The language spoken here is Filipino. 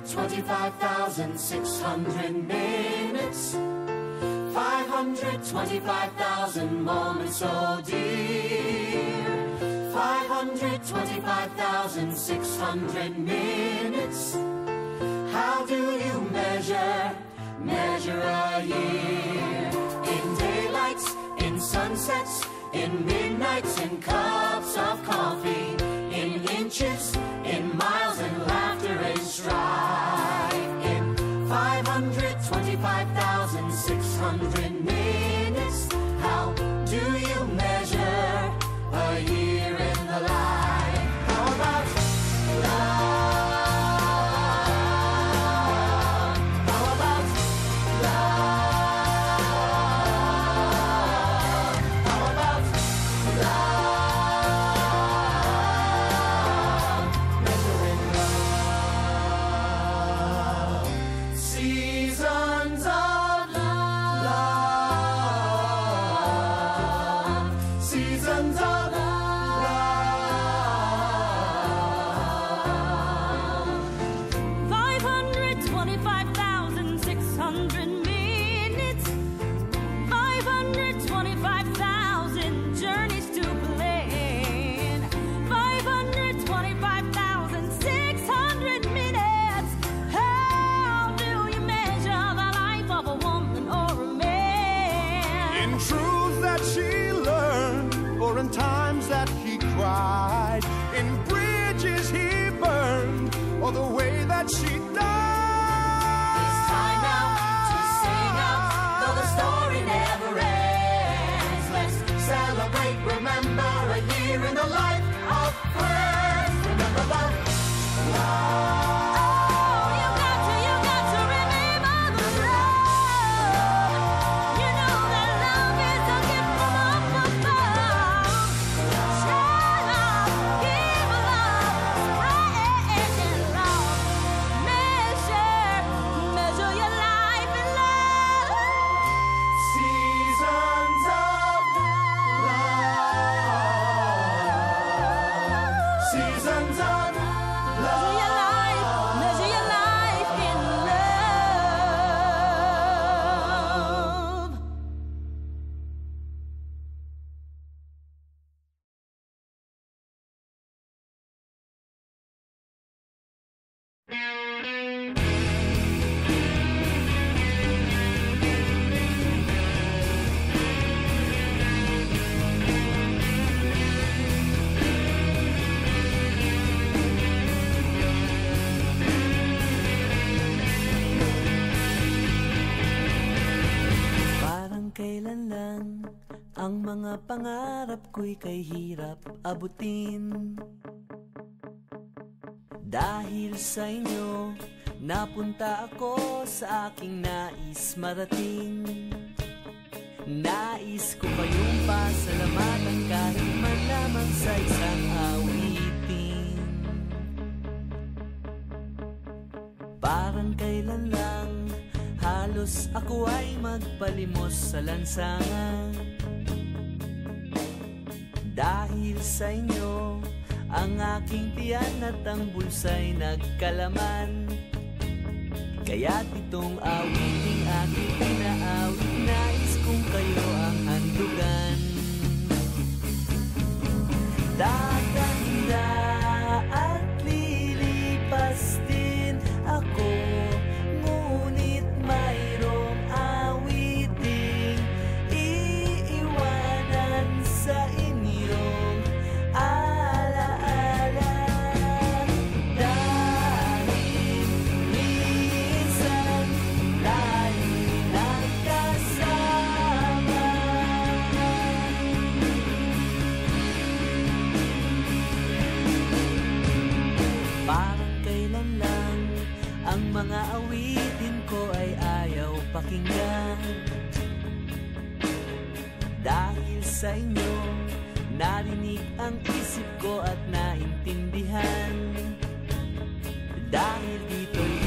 525,600 minutes, 525,000 moments, oh dear. 525,600 minutes. How do you measure a year? In daylights, in sunsets, in midnights, in cups of coffee, in inches, in miles, and laughter and strife. In 525,600 minutes, how do you measure a year in the life? How about love? How about love? How about love? Measuring love. Seasons of love. Seasons of love. 525,600 minutes, 525,000 journeys to plan, 525,600 minutes. How do you measure the life of a woman or a man? In truths that she learned, or in times that he cried, in bridges he burned, or the way that she died. It's time now to sing out, though the story never ends. Let's celebrate, remember a year in the life of friends. Remember love, love. You got to remember the love. You know that love is a gift from up above. Share love, give love, spread love. Measure your life in love. Seasons of love. Seasons of Measure your life in love. Parang kailan lang ang mga pangarap ko'y kay hirap abutin. Dahil sa inyo, napunta ako sa aking nais marating. Nais ko kayong pasalamatan kahit man lamang sa isang awitin. Parang kailan lang halos ako ay magpalimos sa lansangan. Dahil sa inyo, ang aking tiyan at ang bulsa'y nagkalaman. Kaya't itong awiting aking pinaawit, nais kong kayo ang handugan. Tatanda at lilipas din ako, ngunit mayroong awiting iiwanan sa inyong alaala. Dahil minsan tayo nagkasama. Parang kailan lang ang mga awitin ko ay ayaw pakinggan. Dahil sa inyo, narinig ang isip ko at naintindihan. Dahil dito'y